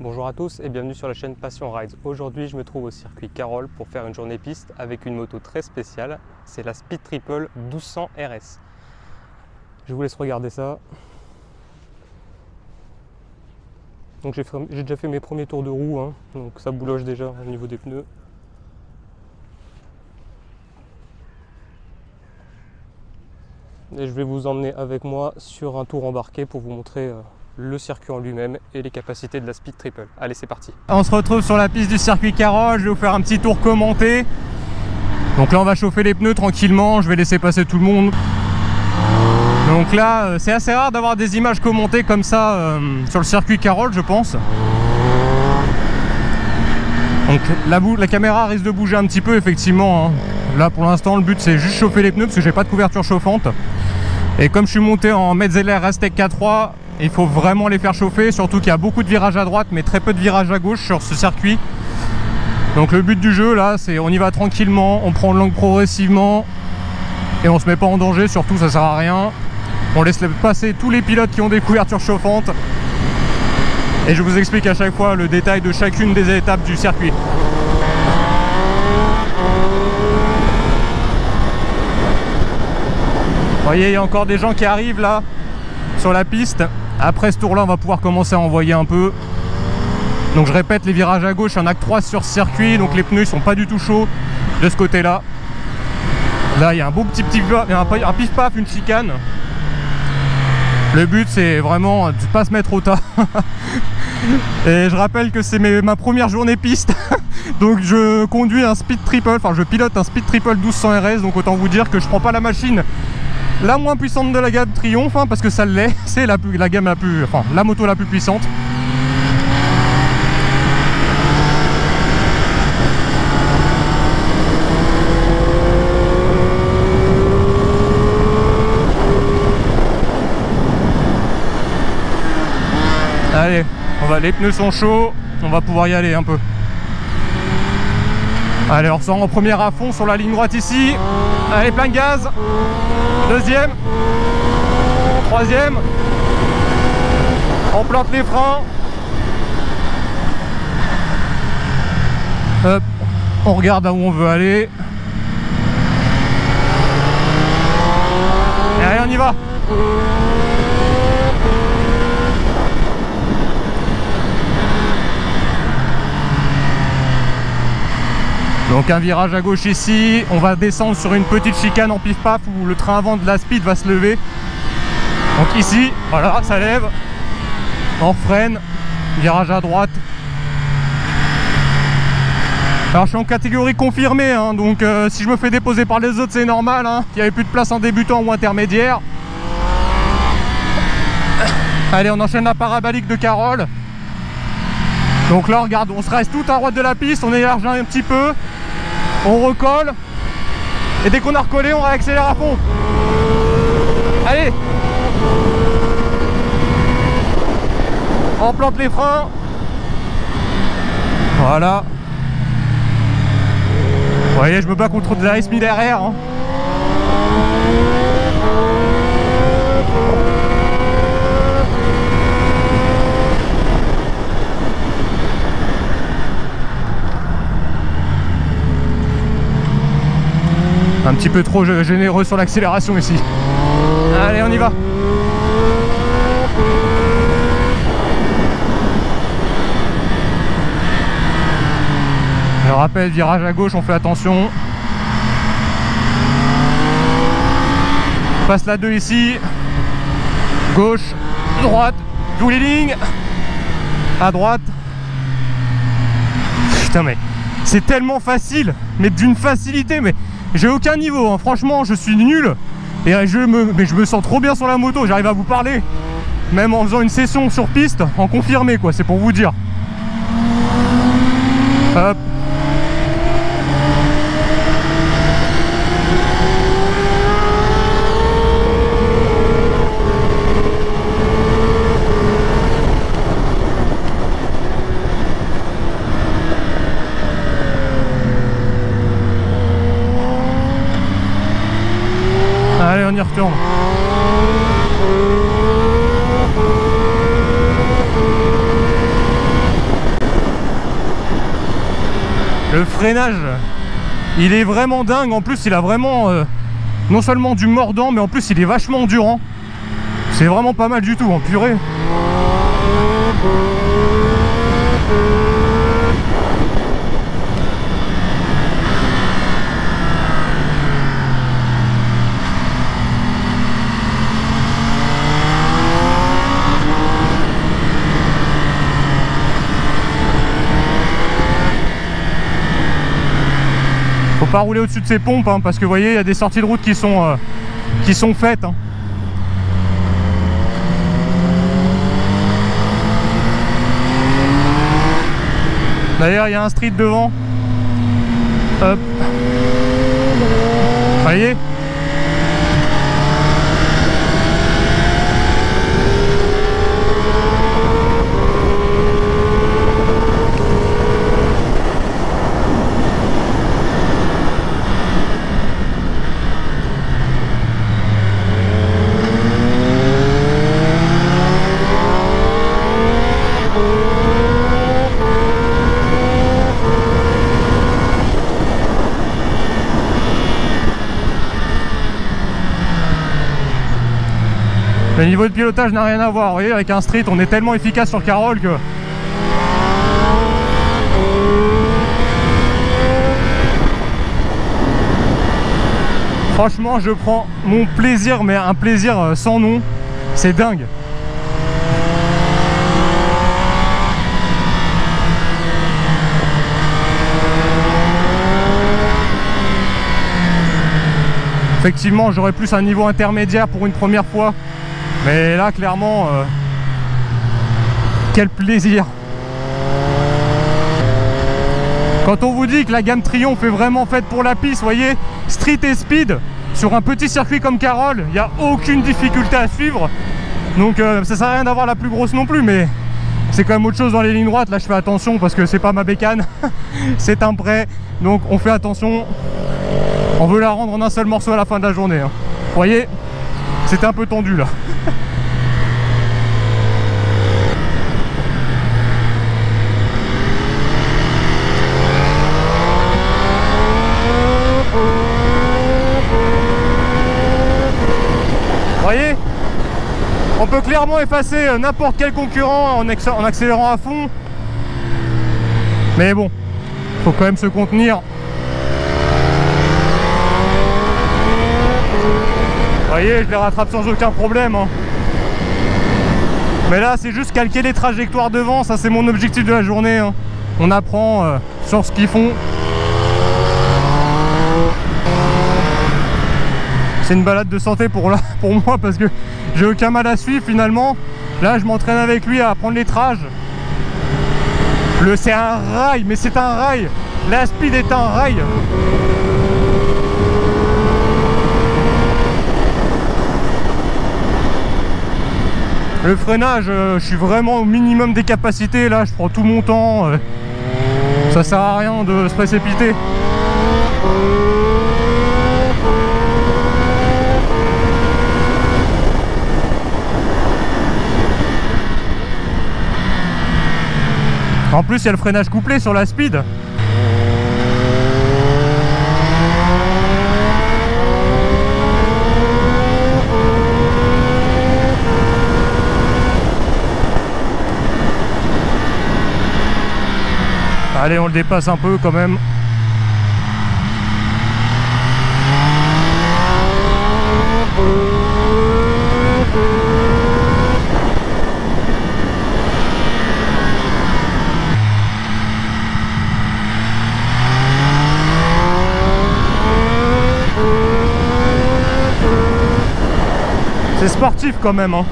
Bonjour à tous et bienvenue sur la chaîne Passion Rides. Aujourd'hui je me trouve au circuit Carole pour faire une journée piste avec une moto très spéciale. C'est la Speed Triple 1200 RS. Je vous laisse regarder ça. Donc j'ai déjà fait mes premiers tours de roue, hein, donc ça bouloche déjà au niveau des pneus. Et je vais vous emmener avec moi sur un tour embarqué pour vous montrer le circuit en lui-même et les capacités de la Speed Triple. Allez, c'est parti. On se retrouve sur la piste du circuit Carole, je vais vous faire un petit tour commenté. Donc là on va chauffer les pneus tranquillement, je vais laisser passer tout le monde. Donc là c'est assez rare d'avoir des images commentées comme ça sur le circuit Carole, je pense. Donc la caméra risque de bouger un petit peu effectivement, hein. Là pour l'instant le but c'est juste chauffer les pneus parce que j'ai pas de couverture chauffante. Et comme je suis monté en Metzeler Aztek K3, il faut vraiment les faire chauffer, surtout qu'il y a beaucoup de virages à droite mais très peu de virages à gauche sur ce circuit. Donc le but du jeu là c'est on y va tranquillement, on prend l'angle progressivement et on se met pas en danger, surtout ça sert à rien. On laisse passer tous les pilotes qui ont des couvertures chauffantes et je vous explique à chaque fois le détail de chacune des étapes du circuit. Vous voyez, il y a encore des gens qui arrivent là sur la piste. Après ce tour là on va pouvoir commencer à envoyer un peu. Donc je répète, les virages à gauche, il n'y en a que 3 sur ce circuit, donc les pneus ils sont pas du tout chauds de ce côté là. Là il y a un beau petit un pif paf, une chicane. Le but c'est vraiment de ne pas se mettre au tas. Et je rappelle que c'est ma première journée piste. Donc je conduis un Speed Triple, enfin je pilote un Speed Triple 1200 RS, donc autant vous dire que je prends pas la machine la moins puissante de la gamme Triumph, hein, parce que ça l'est, c'est la gamme la plus, enfin la moto la plus puissante. Allez, les pneus sont chauds, on va pouvoir y aller un peu. Allez, on ressort en première à fond sur la ligne droite ici. Allez, plein de gaz. Deuxième. Troisième. On plante les freins. Hop. On regarde où on veut aller. Et allez, on y va. Donc un virage à gauche ici, on va descendre sur une petite chicane en pif paf où le train avant de la speed va se lever. Donc ici, voilà, ça lève, on freine, virage à droite. Alors je suis en catégorie confirmée, hein, donc si je me fais déposer par les autres c'est normal, hein. Il n'y avait plus de place en débutant ou intermédiaire. Allez, on enchaîne la parabolique de Carole. Donc là regarde, on se reste tout à droite de la piste, on élargit un petit peu. On recolle et dès qu'on a recollé on réaccélère à fond. Allez, on plante les freins. Voilà. Vous voyez, je me bats contre de la S1000 RR, hein. Un petit peu trop généreux sur l'accélération ici. Allez, on y va. Je rappelle, virage à gauche, on fait attention. On passe la 2 ici. Gauche, droite, tous les lignes. À droite. Putain, mais c'est tellement facile, mais d'une facilité, mais j'ai aucun niveau, hein. Franchement je suis nul. Et je me sens trop bien sur la moto, j'arrive à vous parler. Même en faisant une session sur piste, en confirmé quoi, c'est pour vous dire. Hop. Allez, on y retourne. Le freinage, il est vraiment dingue. En plus, il a vraiment non seulement du mordant, mais en plus, il est vachement endurant. C'est vraiment pas mal du tout, en purée. Faut pas rouler au-dessus de ces pompes, hein, parce que vous voyez, il y a des sorties de route qui sont faites. Hein. D'ailleurs, il y a un street devant. Hop. Vous voyez ? Le niveau de pilotage n'a rien à voir, vous voyez, avec un street, on est tellement efficace sur Carole que... Franchement, je prends mon plaisir, mais un plaisir sans nom, c'est dingue. Effectivement, j'aurais plus un niveau intermédiaire pour une première fois. Mais là, clairement, quel plaisir! Quand on vous dit que la gamme Triomphe est vraiment faite pour la piste, vous voyez, street et speed, sur un petit circuit comme Carole, il n'y a aucune difficulté à suivre. Donc ça sert à rien d'avoir la plus grosse non plus, mais c'est quand même autre chose dans les lignes droites. Là, je fais attention parce que c'est pas ma bécane, c'est un prêt, donc on fait attention. On veut la rendre en un seul morceau à la fin de la journée. Hein. Vous voyez, c'était un peu tendu là. Vous voyez, on peut clairement effacer n'importe quel concurrent en accélérant à fond. Mais bon, faut quand même se contenir. Vous voyez, je les rattrape sans aucun problème. Hein. Mais là, c'est juste calquer les trajectoires devant. Ça, c'est mon objectif de la journée. Hein. On apprend sur ce qu'ils font. C'est une balade de santé pour moi parce que j'ai aucun mal à suivre finalement. Là, je m'entraîne avec lui à apprendre les trages. C'est un rail, mais c'est un rail. La speed est un rail. Le freinage, je suis vraiment au minimum des capacités. Là, je prends tout mon temps. Ça sert à rien de se précipiter. En plus, il y a le freinage couplé sur la speed. Allez, on le dépasse un peu quand même. C'est sportif quand même. Hein.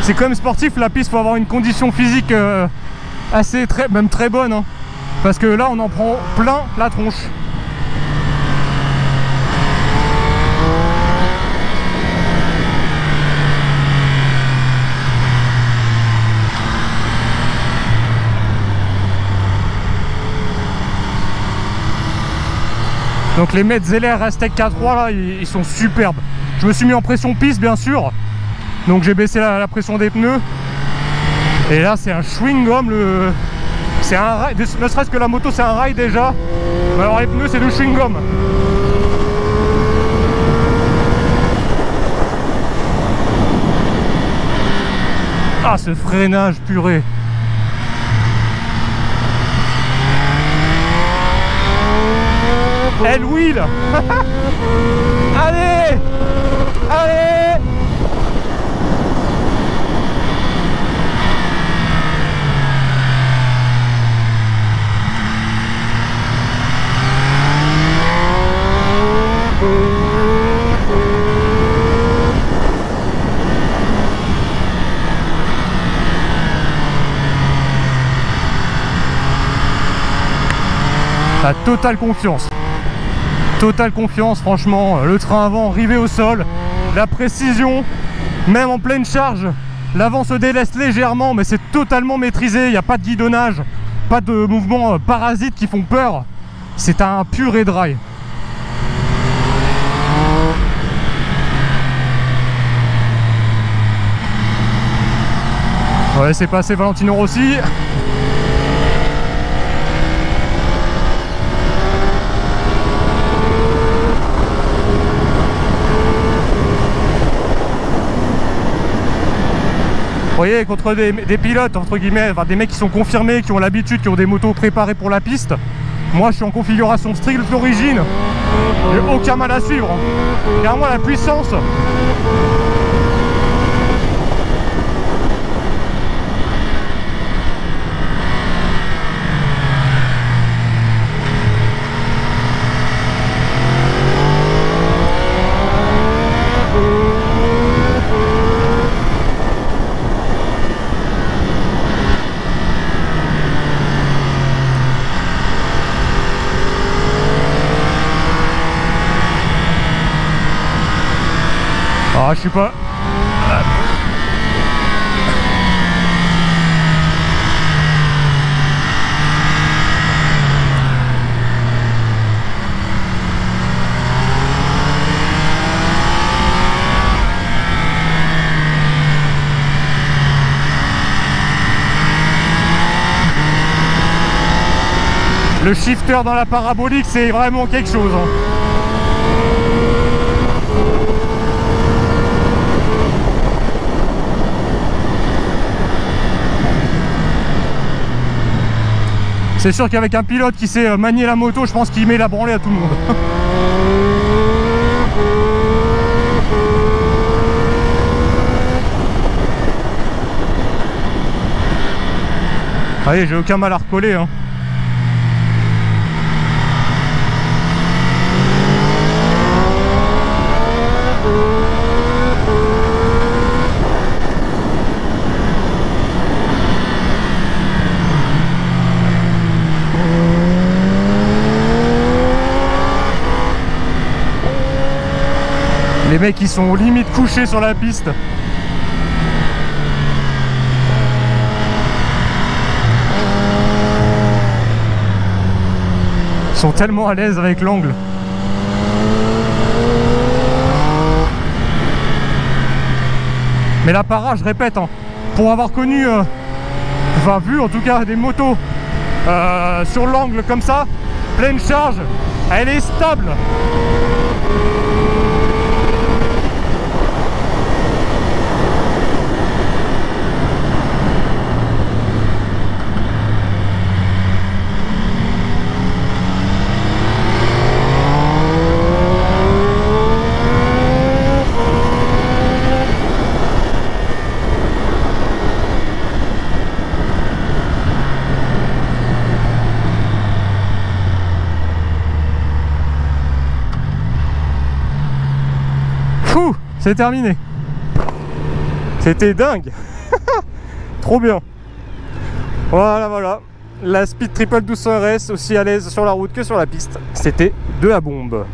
C'est quand même sportif, la piste, faut avoir une condition physique même très bonne. Hein. Parce que là, on en prend plein la tronche. Donc les Metzeler Aztec K3 là, ils sont superbes. Je me suis mis en pression piste bien sûr. Donc j'ai baissé la pression des pneus. Et là c'est un chewing-gum C'est un rail, ne serait-ce que la moto c'est un rail déjà. Mais alors les pneus c'est du chewing-gum. Ah ce freinage purée. Elle wheel. Allez. Allez. La totale confiance. Totale confiance, franchement. Le train avant rivé au sol. La précision, même en pleine charge. L'avant se délaisse légèrement, mais c'est totalement maîtrisé. Il n'y a pas de guidonnage, pas de mouvements parasites qui font peur. C'est un pur e-dry. On va laisser passer Valentino Rossi. Vous voyez, contre des pilotes, entre guillemets, enfin, des mecs qui sont confirmés, qui ont l'habitude, qui ont des motos préparées pour la piste. Moi, je suis en configuration strict d'origine. J'ai aucun mal à suivre. Regarde-moi la puissance. Ah, je suis pas... Le shifter dans la parabolique, c'est vraiment quelque chose, hein. C'est sûr qu'avec un pilote qui sait manier la moto, je pense qu'il met la branlée à tout le monde. Allez, j'ai aucun mal à recoller, hein. Les mecs ils sont limite couchés sur la piste. Ils sont tellement à l'aise avec l'angle. Mais la para, je répète, hein, pour avoir connu, enfin vu en tout cas des motos sur l'angle comme ça, pleine charge, elle est stable. C'est terminé. C'était dingue. Trop bien. Voilà. La Speed Triple 1200 RS, aussi à l'aise sur la route que sur la piste. C'était de la bombe.